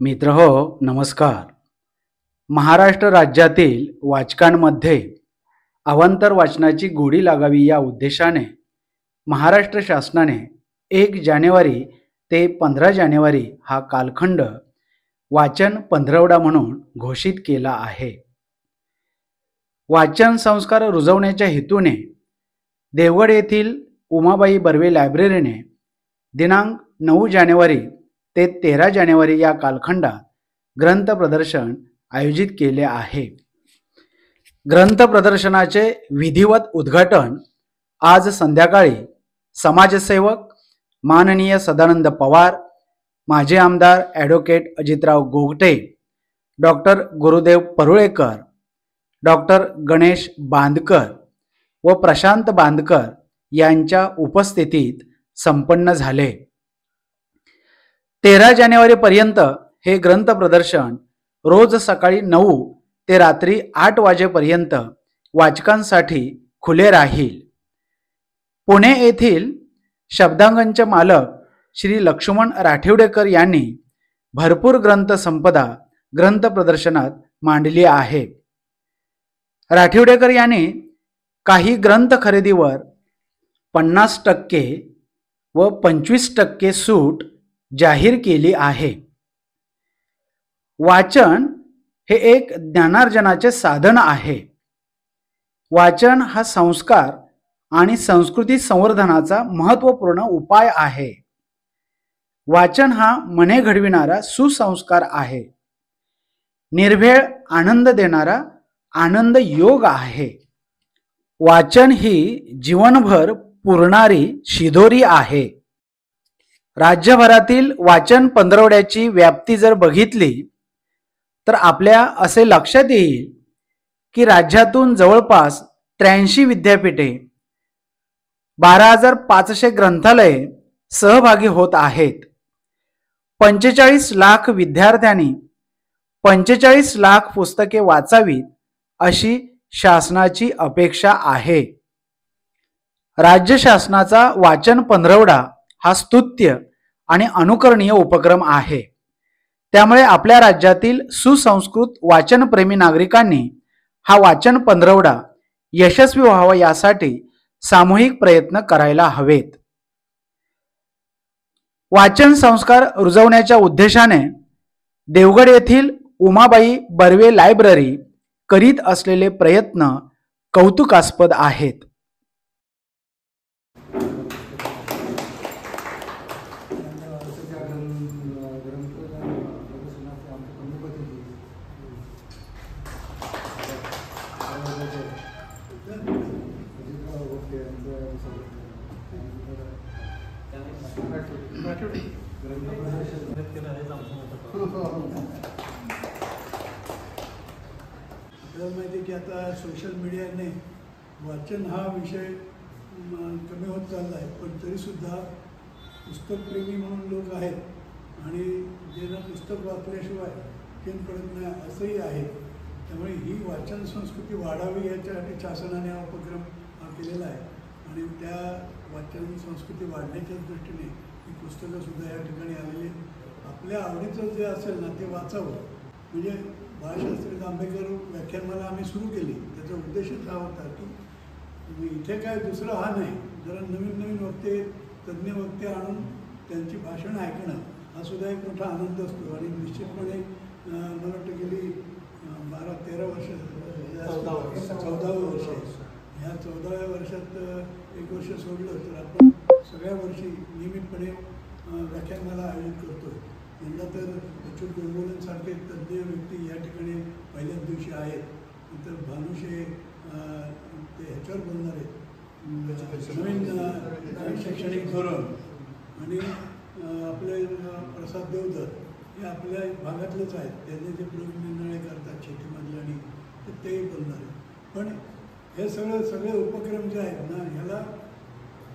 मित्रहो नमस्कार. महाराष्ट्र राज्यातील वाचकांमध्ये अवांतर वाचनाची गोडी लागावी या उद्देशाने महाराष्ट्र शासनाने 1 जानेवारी ते 15 जानेवारी हा कालखंड वाचन पंधरवडा म्हणून घोषित केला आहे. वाचन संस्कार रुजवण्याच्या हेतूने देवगड येथील उमाबाई बर्वे लायब्ररीने दिनांक 9 जानेवारी ते 13 जानेवारी या कालखंडात ग्रंथ प्रदर्शन आयोजित केले आहे. ग्रंथ प्रदर्शनाचे विधिवत उद्घाटन आज संध्याकाळी समाजसेवक माननीय सदानंद पवार, माजी आमदार advocate Ajitrao Gogate, doctor Gurudev Parulekar, doctor Ganesh Bandkar व प्रशांत बांदकर यांच्या उपस्थितीत संपन्न झाले. 13 जानेवारी पर्यंत हे ग्रंथ प्रदर्शन रोज सकाळी 9 ते रात्री 8 वाजेपर्यंत वाचकांसाठी खुले राहील. पुणे येथील शब्दांगणचे मालक श्री लक्ष्मण राठिवडेकर यांनी भरपूर ग्रंथ संपदा ग्रंथ प्रदर्शनात मांडली आहे. राठिवडेकर यांनी काही ग्रंथ खरेदीवर 50% व 25% सूट जाहीर केली आहे. वाचन हे एक ज्ञानार्जनाचे साधन आहे. वाचन हा संस्कार आणि संस्कृती संवर्धनाचा महत्त्वपूर्ण उपाय आहे. वाचन हा मने घडविणारा सुसंस्कार आहे. निर्भेळ आनंद देणारा आनंद योग आहे. वाचन ही जीवनभर पुरणारी शिदोरी आहे. राज्यभरातील वाचन पंधरवड्याची व्याप्ती जर बघितली तर आपल्या असे लक्षात येईल की राज्यातून जवळपास 83 विद्यापीठे, 12,500 ग्रंथालये सहभागी होत आहेत. 45 लाख विद्यार्थ्यांनी 45 लाख पुस्तके वाचावीत अशी शासनाची अपेक्षा आहे. राज्य शासनाचा वाचन पंधरवडा हा स्तुत्य आणि अनुकरणीय उपक्रम आहे. त्यामुळे आपल्या राज्यातील सुसंस्कृत वाचनप्रेमी नागरिकांनी हा वाचन पंधरवडा यशस्वी व्हावा यासाठी सामूहिक प्रयत्न करायला हवेत. वाचन संस्कार रुजवण्याच्या उद्देशाने देवगड येथील उमाबाई बर्वे लायब्ररी करीत असलेले प्रयत्न कौतुकास्पद आहेत. आपल्याला माहिती आहे की आता सोशल मीडियाने वाचन हा विषय कमी होत चालला आहे, पण तरीसुद्धा पुस्तकप्रेमी म्हणून लोक आहेत आणि ज्यांना पुस्तक वाचल्याशिवाय चैन पडत नाही असंही आहे. त्यामुळे ही वाचन संस्कृती वाढावी याच्यासाठी शासनाने हा उपक्रम केलेला आहे आणि त्या वाचन संस्कृती वाढण्याच्या दृष्टीने ही पुस्तकंसुद्धा या ठिकाणी आलेली. आपल्या आवडीचं जे असेल ना ते वाचावं. म्हणजे बाळशास्त्री जांभेकर व्याख्यानमाला आम्ही सुरू केली, त्याचा उद्देशच हा होता की इथे काय दुसरं हा नाही, जरा नवीन नवीन वक्ते, तज्ज्ञ वक्ते आणून त्यांची भाषणं ऐकणं हा सुद्धा एक मोठा आनंद असतो. आणि निश्चितपणे मला वाटतं गेली 12-13 वर्ष 14वं वर्ष आहे. ह्या 14व्या वर्षात 1 वर्ष सोडलं तर आपण सगळ्या वर्षी नियमितपणे व्याख्यानमाला आयोजित करतो आहे. यंदा तर अच्युत गोडबोलेंसारखे तज्ज्ञ व्यक्ती या ठिकाणी पहिल्याच दिवशी आहेत. नंतर भानुशे ते ह्याच्यावर बोलणार आहेत, नवीन शैक्षणिक धोरण, आणि आपले प्रसाद देवधर हे आपल्या भागातलेच आहेत. त्यांनी जे प्रयोग निर्णय करतात शेतीमधले आणि ते बोलणार आहेत. पण हे सगळे उपक्रम जे आहेत ना, ह्याला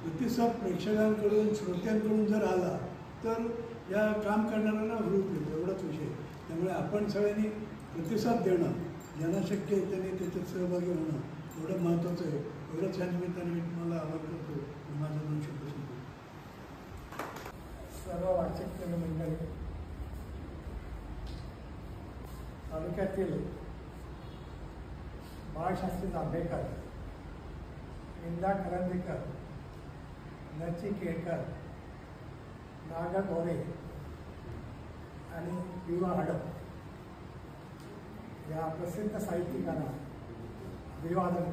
प्रतिसाद प्रेक्षकांकडून श्रोत्यांकडून जर आला तर या काम करणाऱ्यांना हुरूप येतो, एवढाच विषय. त्यामुळे आपण सगळ्यांनी प्रतिसाद देणं, ज्यांना शक्य आहे त्यांनी त्याच्यात सहभागी होणं एवढं महत्त्वाचं आहे. एवढंच या निमित्ताने मी तुम्हाला आवाहन करतो. माझं 2 शब्द सांगतो. सर्व वाचक मंडळी, तालुक्यातील बाळशास्त्री जांभेकर, इंदा करंदीकर, नची केळकर, नागर मोरे आणि युवा हडप या प्रसिद्ध साहित्यिकांना अभिवादन.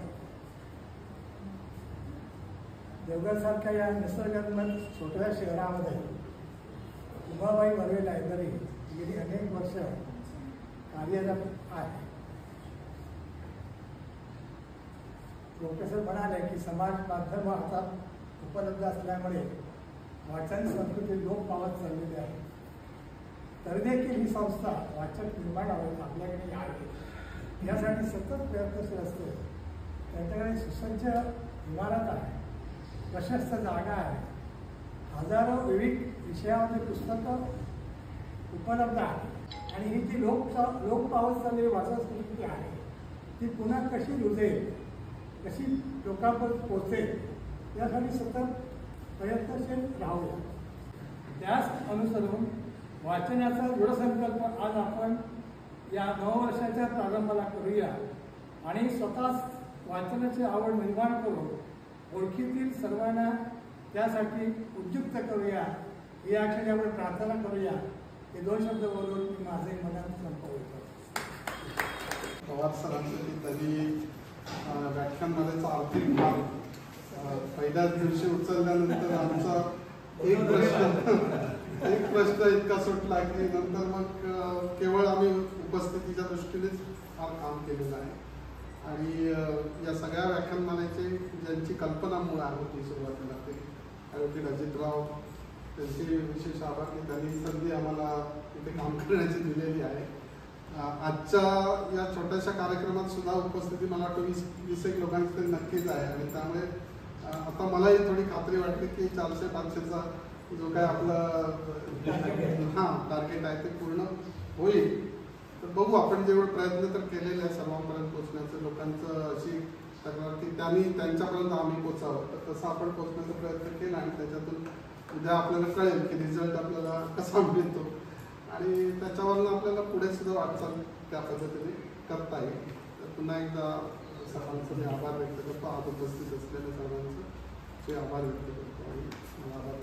देवगडसारख्या या निसर्गरम्य छोट्या शहरामध्ये उमाबाई बर्वे लायब्ररी गेली अनेक वर्ष कार्यरत आहे. प्रोफेसर म्हणाले की समाज माध्यम हातात उपलब्ध असल्यामुळे वाचन संस्कृती लोप पावत चाललेली आहे. तरी देखील ही संस्था वाचक निर्माण आपल्याकडे यावे यासाठी सतत प्रयत्नशील असते. त्यांच्याकडे सुसज्ज इमारत आहे, प्रशस्त जागा आहे, हजारो विविध विषयामध्ये पुस्तकं उपलब्ध आहे आणि ही जी लोक पावत चाललेली वाचन संस्कृती आहे ती पुन्हा कशी रुजेल, कशी लोकांपर्यंत पोहोचेल यासाठी सतत प्रयत्नशील राहूया. त्याच अनुसरून वाचनाचा दृढसंकल्प आज आपण या नववर्षाच्या प्रारंभाला करूया आणि स्वतःच वाचनाची आवड निर्माण करून ओळखीतील सर्वांना त्यासाठी उद्युक्त करूया. या क्षणी आपण प्रार्थना करूया. हे 2 शब्द बोलून मी माझे मनात संपवतो. पवार सरांसाठी त्यांनी व्याख्यानमालेचा आर्थिक भाग पहिल्याच दिवशी उचलल्यानंतर आमचा एक प्रश्न इतका सुटला की नंतर मग केवळ आम्ही उपस्थितीच्या दृष्टीनेच फार काम केलेलं आहे. आणि या सगळ्या व्याख्यानमालेची ज्यांची कल्पना मूळ होती सुरुवातीला ते ॲडव्होकेट अजितराव, त्यांचे विशेष आभार की त्यांनी संधी आम्हाला इथे काम करण्याची दिलेली आहे. आजच्या या छोट्याशा कार्यक्रमात सुद्धा उपस्थिती मला वाटतं 20 एक लोकांची तरी नक्कीच आहे. आणि त्यामुळे आता मलाही थोडी खात्री वाटते की 400-500चा जो काय आपला टार्गेट आहे ते पूर्ण होईल. तर बघू, आपण जेवढे प्रयत्न तर केलेले आहे सर्वांपर्यंत पोहोचण्याचं. लोकांचं अशी तक्रार की त्यांनी त्यांच्यापर्यंत आम्ही पोचावं, तर तसं आपण पोहोचण्याचा प्रयत्न केला आणि त्याच्यातून उद्या आपल्याला कळेल की रिझल्ट आपल्याला कसा मिळतो आणि त्याच्यावरनं आपल्याला पुढे सुद्धा वाटचाल त्या पद्धतीने करता येईल. तर पुन्हा एकदा सर्वांचे मी आभार व्यक्त करतो. आज उपस्थित असलेल्या सर्वांचे आभार व्यक्त करतो आणि मला आभार